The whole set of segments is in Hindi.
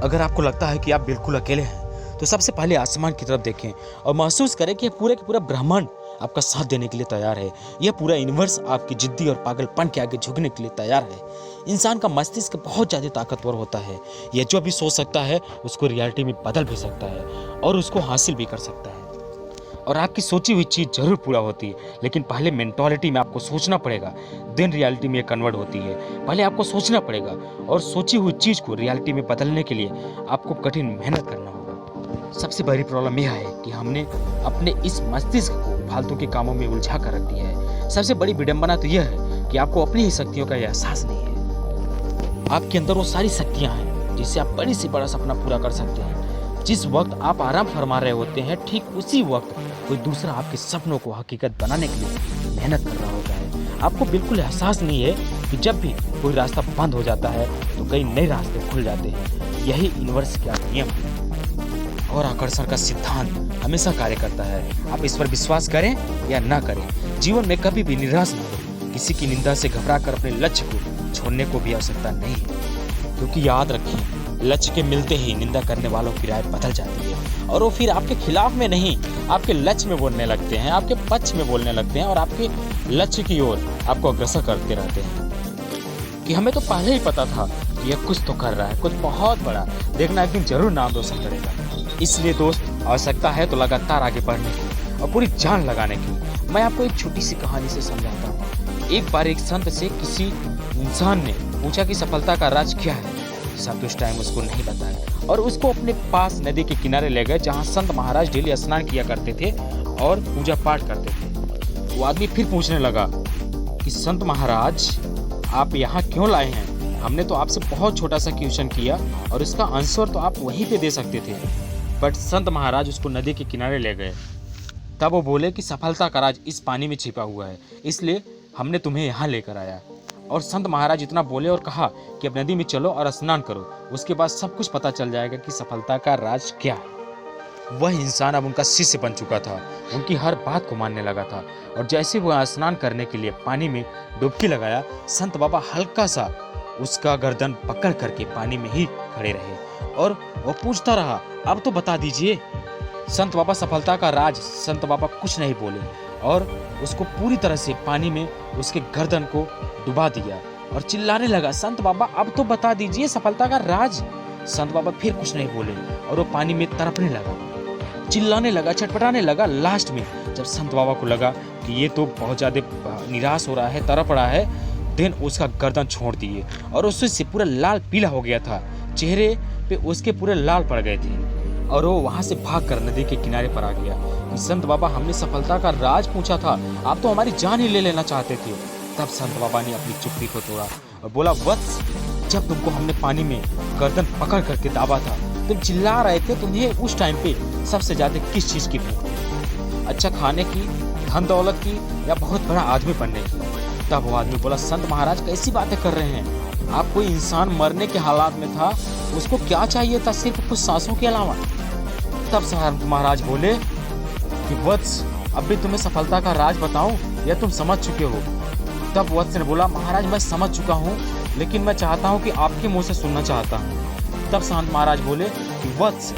अगर आपको लगता है कि आप बिल्कुल अकेले हैं, तो सबसे पहले आसमान की तरफ देखें और महसूस करें कि पूरे का पूरा ब्रह्मांड आपका साथ देने के लिए तैयार है। यह पूरा यूनिवर्स आपकी जिद्दी और पागलपन के आगे झुकने के लिए तैयार है। इंसान का मस्तिष्क बहुत ज़्यादा ताकतवर होता है। यह जो भी सोच सकता है उसको रियलिटी में बदल भी सकता है और उसको हासिल भी कर सकता है। और आपकी सोची हुई चीज़ जरूर पूरा होती है, लेकिन पहले मेंटालिटी में आपको सोचना पड़ेगा, देन रियलिटी में कन्वर्ट होती है। पहले आपको सोचना पड़ेगा और सोची हुई चीज़ को रियलिटी में बदलने के लिए आपको कठिन मेहनत करना होगा। सबसे बड़ी प्रॉब्लम यह है कि हमने अपने इस मस्तिष्क को फालतू के कामों में उलझा कर रख दिया है। सबसे बड़ी विडंबना तो यह है कि आपको अपनी ही शक्तियों का एहसास नहीं है। आपके अंदर वो सारी शक्तियाँ हैं जिससे आप बड़ी से बड़ा सपना पूरा कर सकते हैं। जिस वक्त आप आराम फरमा रहे होते हैं, ठीक उसी वक्त कोई दूसरा आपके सपनों को हकीकत बनाने के लिए मेहनत कर रहा होता है। आपको बिल्कुल एहसास नहीं है कि जब भी कोई रास्ता बंद हो जाता है तो कई नए रास्ते खुल जाते हैं। यही यूनिवर्स का नियम है और आकर्षण का सिद्धांत हमेशा कार्य करता है। आप इस पर विश्वास करें या ना करें, जीवन में कभी भी निराश न हो। किसी की निंदा से घबराकर अपने लक्ष्य को छोड़ने को भी आवश्यकता नहीं है, क्योंकि याद रखिए, लक्ष्य के मिलते ही निंदा करने वालों की राय बदल जाती है और वो फिर आपके खिलाफ में नहीं, आपके लक्ष्य में बोलने लगते हैं, आपके पक्ष में बोलने लगते हैं और आपके लक्ष्य की ओर आपको अग्रसर करते रहते हैं कि हमें तो पहले ही पता था कि यह कुछ तो कर रहा है, कुछ बहुत बड़ा, देखना एक दिन जरूर नाम रोशन करेगा। इसलिए दोस्त, आवश्यकता है तो लगातार आगे बढ़ने की और पूरी जान लगाने की। मैं आपको एक छोटी सी कहानी से समझाता हूँ। एक बार एक संत से किसी इंसान ने पूछा कि सफलता का राज क्या है। संत उस टाइम उसको नहीं बताया और उसको अपने पास नदी के किनारे ले गए, जहाँ संत महाराज डेली स्नान किया करते थे और पूजा पाठ करते थे। वो आदमी फिर पूछने लगा कि संत महाराज, आप यहाँ क्यों लाए हैं? हमने तो आपसे बहुत छोटा सा क्वेश्चन किया और इसका आंसर तो आप वहीं पे दे सकते थे। बट संत महाराज उसको नदी के किनारे ले गए। तब वो बोले कि सफलता का राज इस पानी में छिपा हुआ है, इसलिए हमने तुम्हें यहाँ लेकर आया। और संत महाराज इतना बोले और कहा कि अब नदी में चलो और स्नान करो, उसके बाद सब कुछ पता चल जाएगा कि सफलता का राज क्या है। वह इंसान अब उनका शिष्य बन चुका था, उनकी हर बात को मानने लगा था। और जैसे वह स्नान करने के लिए पानी में डुबकी लगाया, संत बाबा हल्का सा उसका गर्दन पकड़ करके पानी में ही खड़े रहे और वो पूछता रहा, अब तो बता दीजिए संत बाबा सफलता का राज। संत बाबा कुछ नहीं बोले और उसको पूरी तरह से पानी में उसके गर्दन को डुबा दिया और चिल्लाने लगा, संत बाबा अब तो बता दीजिए सफलता का राज। संत बाबा फिर कुछ नहीं बोले और वो पानी में तड़पने लगा, चिल्लाने लगा, छटपटाने लगा। लास्ट में जब संत बाबा को लगा कि ये तो बहुत ज्यादा निराश हो रहा है, तड़प रहा है, देन उसका गर्दन छोड़ दिए और उससे पूरा लाल पीला हो गया था, चेहरे पे उसके पूरे लाल पड़ गए थे और वो वहां से भागकर नदी के किनारे पर आ गया कि संत बाबा, हमने सफलता का राज पूछा था, आप तो हमारी जान ही ले लेना चाहते थे। तब संत बाबा ने अपनी चुप्पी को तोड़ा और बोला, वत्स, जब तुमको हमने पानी में गर्दन पकड़ करके दाबा था, तुम चिल्ला रहे थे, तुम्हें उस टाइम पे सबसे ज्यादा किस चीज की भूख थी? अच्छा खाने की, धन दौलत की, या बहुत बड़ा आदमी बनने की? तब वो आदमी बोला, संत महाराज कैसी बातें कर रहे हैं? आप कोई इंसान मरने के हालात में था, उसको क्या चाहिए था सिर्फ कुछ सांसों के अलावा? तब संत महाराज बोले कि वत्स, अब भी तुम्हें सफलता का राज बताऊं या तुम समझ चुके हो? तब वत्स ने बोला, महाराज मैं समझ चुका हूँ, लेकिन मैं चाहता हूँ कि आपके मुंह से सुनना चाहता हूँ। तब संत महाराज बोले कि वत्स,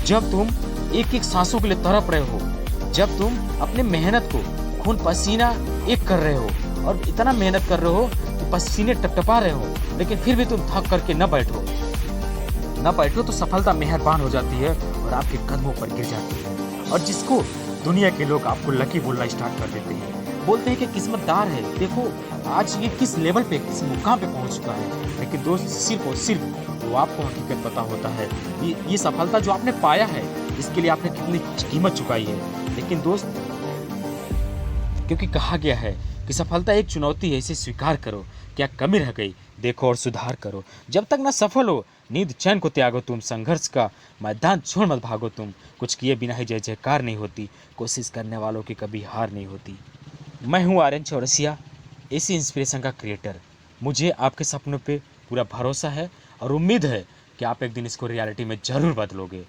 जब तुम एक एक सांसों के लिए तड़प रहे हो, जब तुम अपने मेहनत को खून पसीना एक कर रहे हो और इतना मेहनत कर रहे हो कि पसीने टपटपा रहे हो, लेकिन फिर भी तुम थक करके न बैठो तो सफलता मेहरबान हो जाती है और आपके कदमों पर गिर जाती है। और जिसको दुनिया के लोग आपको लकी बोलना स्टार्ट कर देते हैं, बोलते हैं कि किस्मतदार है, देखो आज ये किस लेवल पे, किस मुकाम पे पहुंच चुका है। लेकिन दोस्त, सिर्फ और सिर्फ वो आपको हकीकत पता होता है ये सफलता जो आपने पाया है, इसके लिए आपने कितनी कीमत चुकाई है। लेकिन दोस्त, क्योंकि कहा गया है कि सफलता एक चुनौती है, इसे स्वीकार करो, क्या कमी रह गई देखो और सुधार करो। जब तक ना सफल हो, नींद चैन को त्यागो तुम, संघर्ष का मैदान छोड़ मत भागो तुम। कुछ किए बिना ही जय जयकार नहीं होती, कोशिश करने वालों की कभी हार नहीं होती। मैं हूँ आर्यन चौरसिया, इसी इंस्पिरेशन का क्रिएटर। मुझे आपके सपनों पे पूरा भरोसा है और उम्मीद है कि आप एक दिन इसको रियलिटी में ज़रूर बदलोगे।